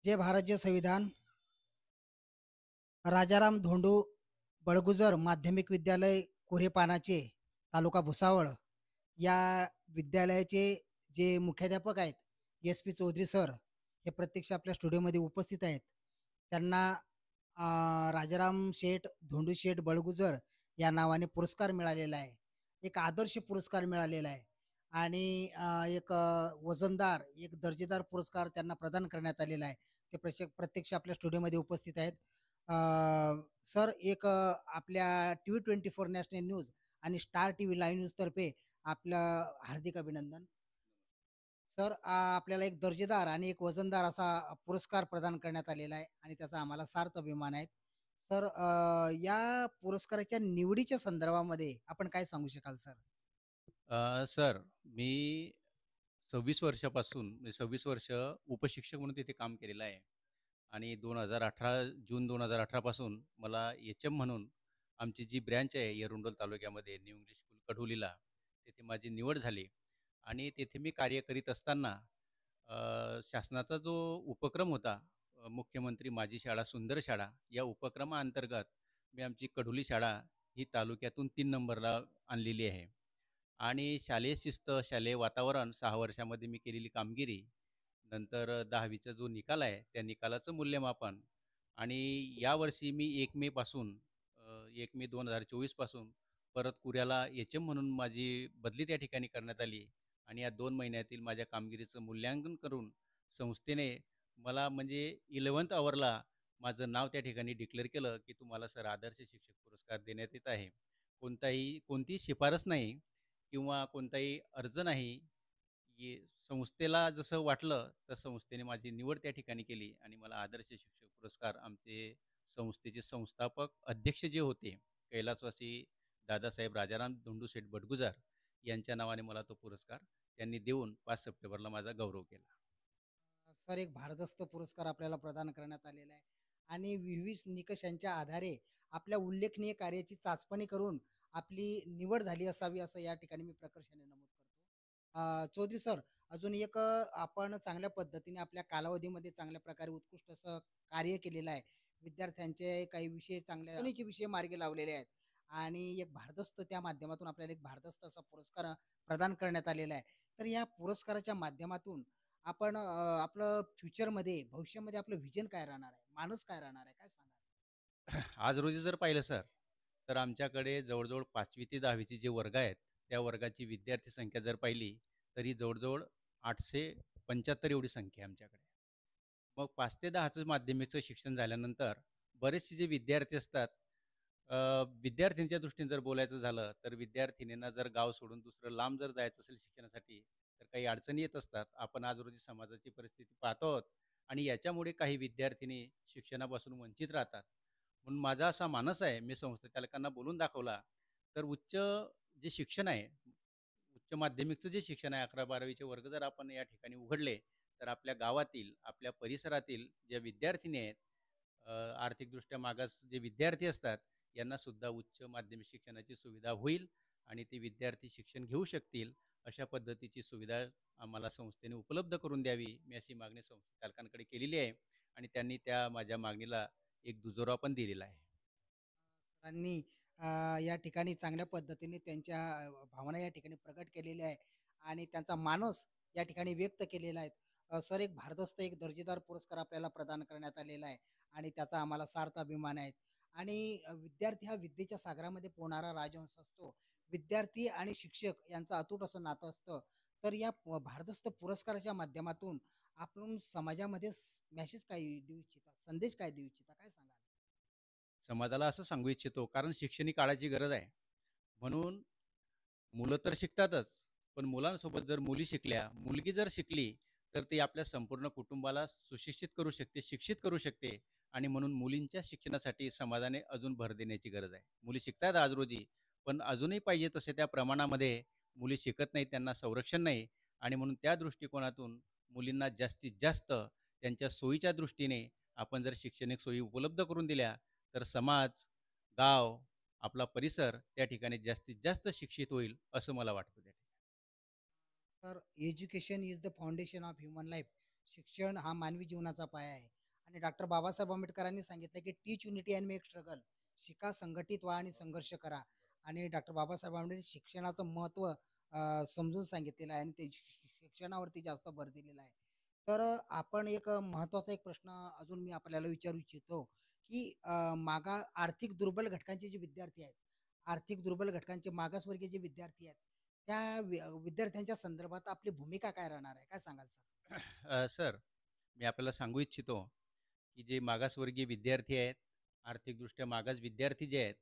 जय भारत जय संविधान. राजाराम धोंडू बळगुजर माध्यमिक विद्यालय कोरेपानाचे तालुका भुसावळ या विद्यालयाचे जे मुख्याध्यापक आहेत एस पी चौधरी सर हे प्रत्यक्ष आपल्या स्टुडिओमध्ये उपस्थित आहेत. त्यांना राजाराम शेठ धोंडू शेठ बळगुजर या नावाने पुरस्कार मिळालेला आहे. एक आदर्श पुरस्कार मिळालेला आहे आणि एक वजनदार एक दर्जेदार पुरस्कार त्यांना प्रदान करण्यात आलेला आहे. ते प्रत्यक्ष आपल्या स्टुडिओमध्ये उपस्थित आहेत. अ, सर एक आपल्या टी-24 नॅशनल न्यूज आणि स्टार टीव्ही लाईव्ह न्यूजतर्फे आपलं हार्दिक अभिनंदन. सर आपल्याला एक दर्जेदार आणि एक वजनदार असा पुरस्कार प्रदान करण्यात आलेला आहे आणि त्याचा आम्हाला सार्थ अभिमान आहे. सर या पुरस्काराच्या निवडीच्या संदर्भामध्ये आपण काय सांगू शकाल सर? सर, मी 26 वर्षापासून म्हणजे 26 वर्ष उपशिक्षक म्हणून तिथे काम केलेलं आहे आणि 2018 जून 2018 पासून मला एच-एम म्हणून आमची जी ब्रँच आहे एरुंडोल तालुक्यामध्ये न्यू इंग्लिश स्कूल कढोलीला, तिथे माझी निवड झाली आणि तेथे मी कार्य करीत असताना शासनाचा जो उपक्रम होता, मुख्यमंत्री माझी शाळा सुंदर शाळा या उपक्रमाअंतर्गत मी आमची कढोली शाळा ही तालुक्यातून 3 नंबरला आणलेली आहे. आणि शालेय शिस्त, शालेय वातावरण 6 वर्षामध्ये मी केलेली कामगिरी, नंतर 10वीचा जो निकाल आहे, त्या निकालाचं मूल्यमापन आणि यावर्षी मी 1 मे पासून 1 मे 2024 पासून परत कुऱ्याला एच-एम म्हणून माझी बदली त्या ठिकाणी करण्यात आली आणि या 2 महिन्यातील माझ्या कामगिरीचं मूल्यांकन करून संस्थेने मला म्हणजे 11th अवरला माझं नाव त्या ठिकाणी डिक्लेअर केलं, की तुम्हाला सर आदर्श शिक्षक पुरस्कार देण्यात येत आहे. कोणतीही शिफारस नाही किंवा कोणताही अर्ज नाही. संस्थेला जसं वाटलं तर संस्थेने माझी निवड त्या ठिकाणी केली आणि मला आदर्श शिक्षक पुरस्कार आमचे संस्थेचे संस्थापक अध्यक्ष जे होते कैलासवासी दादासाहेब राजाराम धोंडू शेठ बडगुजार यांच्या नावाने मला तो पुरस्कार त्यांनी देऊन 5 सप्टेंबरला माझा गौरव केला. सर एक भारदस्त पुरस्कार आपल्याला प्रदान करण्यात आलेला आहे आणि विविध निकषांच्या आधारे आपल्या उल्लेखनीय कार्याची चाचपणी करून आपली निवड झाली असावी असं या ठिकाणी मी प्रकर्षाने नमूद करतो. चौधरी सर अजून एक आपण चांगल्या पद्धतीने आपल्या कालावधीमध्ये चांगल्या प्रकारे उत्कृष्ट असं कार्य केलेलं आहे. विद्यार्थ्यांचे काही विषय चांगल्या शिकवणीचे विषय मार्गी लावलेले आहेत आणि एक भारदस्त त्या माध्यमातून आपल्याला एक भारदस्त असा पुरस्कार प्रदान करण्यात आलेला आहे. तर या पुरस्काराच्या माध्यमातून आपण आपलं फ्युचरमध्ये भविष्यामध्ये आपलं व्हिजन काय राहणार आहे? माणूस काय राहणार आहे? काय सांगाल? आज रोजी जर पाहिलं सर, तर आमच्याकडे जवळ-जवळ 5वी ते 10वीचे जे वर्ग आहेत, त्या वर्गाची विद्यार्थी संख्या जर पाहिली, तरी जवळ-जवळ 875 एवढी संख्या आहे आमच्याकडे. मग 5 ते 10चं माध्यमिकचं शिक्षण झाल्यानंतर बरेचसे जे विद्यार्थी असतात, विद्यार्थ्यांच्या दृष्टीने जर बोलायचं झालं, तर विद्यार्थिनींना जर गाव सोडून दुसरं लांब जर जायचं असेल शिक्षणासाठी, तर काही अडचणी येत असतात. आपण आज रोजी समाजाची परिस्थिती पाहतो आहोत आणि याच्यामुळे काही विद्यार्थिनी शिक्षणापासून वंचित राहतात. म्हणून माझा असा मानस आहे, मी संस्थाचालकांना बोलून दाखवला, तर जे शिक्षण आहे, उच्च माध्यमिकचं जे शिक्षण आहे 11-12वीचे वर्ग जर आपण या ठिकाणी उघडले, तर आपल्या गावातील, आपल्या परिसरातील ज्या विद्यार्थिनी आहेत, अ, आर्थिकदृष्ट्या मागास जे विद्यार्थी असतात, यांना सुद्धा उच्च माध्यमिक शिक्षणाची सुविधा होईल आणि ते विद्यार्थी शिक्षण घेऊ शकतील. अशा पद्धतीची सुविधा आम्हाला संस्थेने उपलब्ध करून द्यावी, मी अशी मागणी संस्थाचालकांकडे केलेली आहे आणि त्यांनी त्या माझ्या मागणीला एक दुजोरा पण दिलेला आहे. सरांनी या ठिकाणी चांगल्या पद्धतीने त्यांच्या भावना या ठिकाणी प्रकट केलेल्या आहे आणि त्यांचा मानस या ठिकाणी व्यक्त केलेला आहे. सर एक भारदस्त एक दर्जेदार पुरस्कार आपल्याला प्रदान करण्यात आलेला आहे आणि त्याचा आम्हाला सार्थ अभिमान आहे आणि विद्यार्थी हा विद्येच्या सागरामध्ये पोहणारा राजहंस असतो. विद्यार्थी आणि शिक्षक यांचं अतूट असं नातं असतं. तर या भारदस्त पुरस्काराच्या माध्यमातून आपण समाजामध्ये मेसेज काय देऊ इच्छिता? संदेश काय देऊ इच्छिता? काय सांगाल? समाजाला असं सांगू इच्छितो, कारण शिक्षण ही काळाची गरज आहे. म्हणून मुलं तर शिकतातच, पण मुलांसोबत जर मुली शिकल्या, मुलगी जर शिकली, तर ती आपल्या संपूर्ण कुटुंबाला सुशिक्षित करू शकते, शिक्षित करू शकते आणि म्हणून मुलींच्या शिक्षणासाठी समाजाने अजून भर देण्याची गरज आहे. मुली शिकतायत आज रोजी, पण अजूनही पाहिजे तसे त्या प्रमाणामध्ये मुली शिकत नाहीत, त्यांना संरक्षण नाही आणि म्हणून त्या दृष्टिकोनातून मुलींना जास्तीत जास्त त्यांच्या सोयीच्या दृष्टीने आपण जर शैक्षणिक सोयी उपलब्ध करून दिल्या, तर समाज, गाव, आपला परिसर त्या ठिकाणी जास्तीत जास्त शिक्षित होईल असं मला वाटतं त्या ठिकाणी. तर education is the foundation of human life. शिक्षण हा मानवी जीवनाचा पाया आहे आणि डॉक्टर बाबासाहेब आंबेडकरांनी सांगितलं की टीच युनिटी अँड मेक स्ट्रगल. शिका, संघटित व्हा आणि संघर्ष करा. आणि डॉक्टर बाबासाहेब आंबेडकर शिक्षणाचं महत्त्व समजून सांगितलेलं आहे आणि ते शिक्षणावरती जास्त भर दिलेला आहे. तर आपण एक महत्त्वाचा एक प्रश्न अजून मी आपल्याला विचारू इच्छितो, की आर्थिक दुर्बल घटकांचे जे विद्यार्थी आहेत, आर्थिक दुर्बल घटकांचे मागासवर्गीय जे विद्यार्थी आहेत, त्या विद्यार्थ्यांच्या संदर्भात आपली भूमिका काय राहणार आहे? काय सांगाल सर? सर, मी आपल्याला सांगू इच्छितो, की जे मागासवर्गीय विद्यार्थी आहेत, आर्थिकदृष्ट्या मागास विद्यार्थी जे आहेत,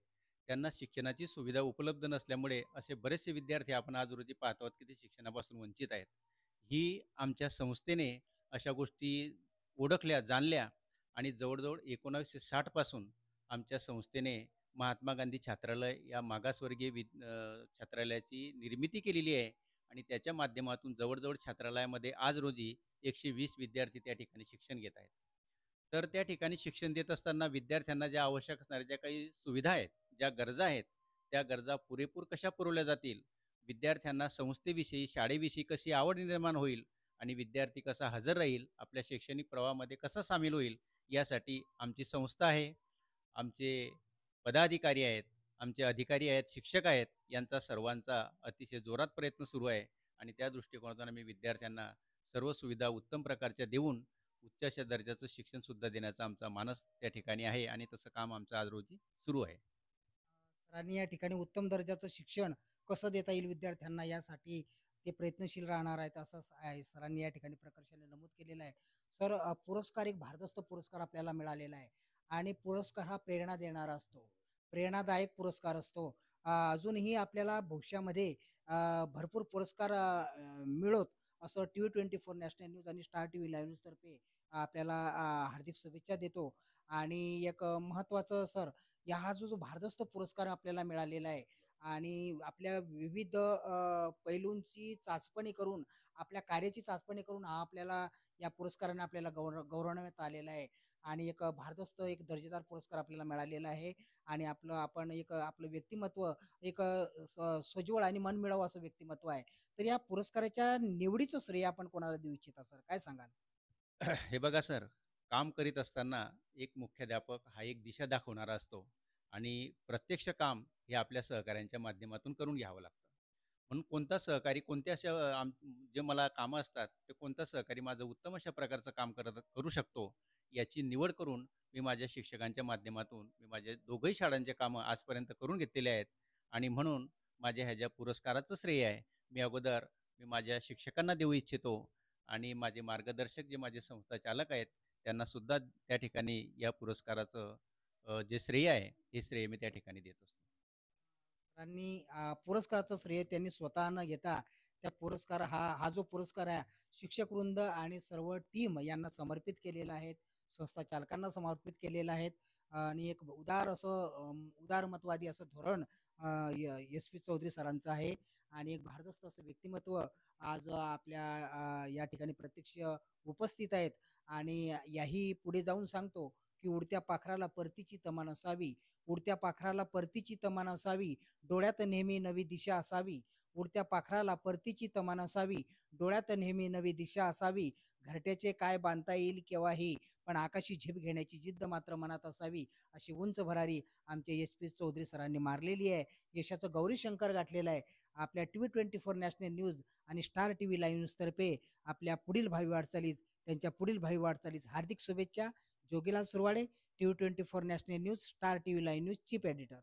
त्यांना शिक्षणाची सुविधा उपलब्ध नसल्यामुळे असे बरेचसे विद्यार्थी आपण आज रोजी पाहतो आहोत, की ते शिक्षणापासून वंचित आहेत. ही आमच्या संस्थेने अशा गोष्टी ओळखल्या, जाणल्या आणि जवळ-जवळ 1960 पासून आमच्या संस्थेने महात्मा गांधी छात्रालय या मागासवर्गीय छात्रालयाची निर्मिती केलेली आहे आणि त्याच्या माध्यमातून जवळ छात्रालयामध्ये आज रोजी 120 विद्यार्थी त्या ठिकाणी शिक्षण घेत आहेत. तर त्या ठिकाणी शिक्षण देत असताना विद्यार्थ्यांना ज्या आवश्यक असणाऱ्या ज्या काही सुविधा आहेत, ज्या गरजा आहेत, त्या गरजा पुरेपूर कशा पुरवल्या जातील, विद्यार्थ्यांना संस्थेविषयी, शाळेविषयी कशी आवड निर्माण होईल आणि विद्यार्थी कसा हजर राहील, आपल्या शैक्षणिक प्रवाहामध्ये कसा सामील होईल, यासाठी आमची संस्था आहे, आमचे पदाधिकारी आहेत, आमचे अधिकारी आहेत, शिक्षक आहेत, यांचा सर्वांचा अतिशय जोरात प्रयत्न सुरू आहे आणि त्या दृष्टिकोनातून आम्ही विद्यार्थ्यांना सर्व सुविधा उत्तम प्रकारच्या देऊन उच्च अशा दर्जाचं शिक्षणसुद्धा देण्याचा आमचा मानस त्या ठिकाणी आहे आणि तसं काम आमचं आज रोजी सुरू आहे. सरांनी या ठिकाणी उत्तम दर्जाचं शिक्षण कसं देता येईल विद्यार्थ्यांना यासाठी ते प्रयत्नशील राहणार आहेत असं आहे सरांनी या ठिकाणी प्रकर्षाने नमूद केलेलं आहे. सर, पुरस्कार एक भारदस्त पुरस्कार आपल्याला मिळालेला आहे आणि पुरस्कार हा प्रेरणा देणारा असतो, प्रेरणादायक पुरस्कार असतो. अजूनही आपल्याला भविष्यामध्ये भरपूर पुरस्कार मिळोत असं TV 24 नॅशनल न्यूज आणि स्टार TV लाईव्ह न्यूजतर्फे आपल्याला हार्दिक शुभेच्छा देतो. आणि एक महत्त्वाचं सर, हा जो भारदस्त पुरस्कार आपल्याला मिळालेला आहे आणि आपल्या विविध पैलूंची चाचपणी करून, आपल्या कार्याची चाचपणी करून हा आपल्याला या पुरस्काराने आपल्याला गौरवण्यात आलेला आहे आणि एक भारदस्त एक दर्जेदार पुरस्कार आपल्याला मिळालेला आहे. आणि आपण एक आपलं व्यक्तिमत्व एक सोज्वळ आणि मनमिळावू असं व्यक्तिमत्व आहे. तर या पुरस्काराच्या निवडीचं श्रेय आपण कोणाला देऊ इच्छिता सर? काय सांगाल? हे बघा सर, काम करीत असताना एक मुख्याध्यापक हा एक दिशा दाखवणारा असतो आणि प्रत्यक्ष काम हे आपल्या सहकाऱ्यांच्या माध्यमातून करून घ्यावं लागतं. म्हणून कोणता सहकारी कोणत्या अशा जे मला कामं असतात, ते कोणता सहकारी माझं उत्तम अशा प्रकारचं काम करू शकतो, याची निवड करून मी माझ्या शिक्षकांच्या माध्यमातून मी माझ्या दोघंही शाळांचे कामं आजपर्यंत करून घेतलेले आहेत आणि म्हणून माझ्या ह्या ज्या पुरस्काराचं श्रेय आहे, मी माझ्या शिक्षकांना देऊ इच्छितो आणि माझे मार्गदर्शक जे माझे संस्था चालक आहेत, त्यांना सुद्धा त्या ठिकाणी या पुरस्काराचं जे श्रेय आहे, हे श्रेय मी त्या ठिकाणी देत असतो. आणि पुरस्काराचं श्रेय त्यांनी स्वतः न घेता त्या पुरस्कार हा हा जो पुरस्कार आहे शिक्षक वृंद आणि सर्व टीम यांना समर्पित केलेला आहे. संस्था चालकांना समर्पित केलेला आहे आणि एक उदारमतवादी असं धोरण SP चौधरी सरांचं आहे आणि एक भारदस्त असं व्यक्तिमत्व आज आपल्या या ठिकाणी प्रत्यक्ष उपस्थित आहेत. आणि याही पुढे जाऊन सांगतो, की उडत्या पाखराला परतीची तमा नसावी, उडत्या पाखराला परतीची तमा नसावी, डोळ्यात नेहमी नवी दिशा असावी. उडत्या पाखराला परतीची तमा नसावी, डोळ्यात नेहमी नवी दिशा असावी. घरट्याचे काय बांधता येईल केव्हाही, पण आकाशी झेप घेण्याची जिद्द मात्र मनात असावी. अशी उंच भरारी आमचे SP चौधरी सरांनी मारलेली आहे. यशाचं गौरीशंकर गाठलेलं आहे. आपल्या TV 24 नॅशनल न्यूज आणि स्टार TV लाईव्ह न्यूजतर्फे आपल्या पुढील भावी वाटचालीस त्यांच्या पुढील भावी वाटचालीस हार्दिक शुभेच्छा. Jogilal Surwade, TV 24 national news, star TV live news, chief editor.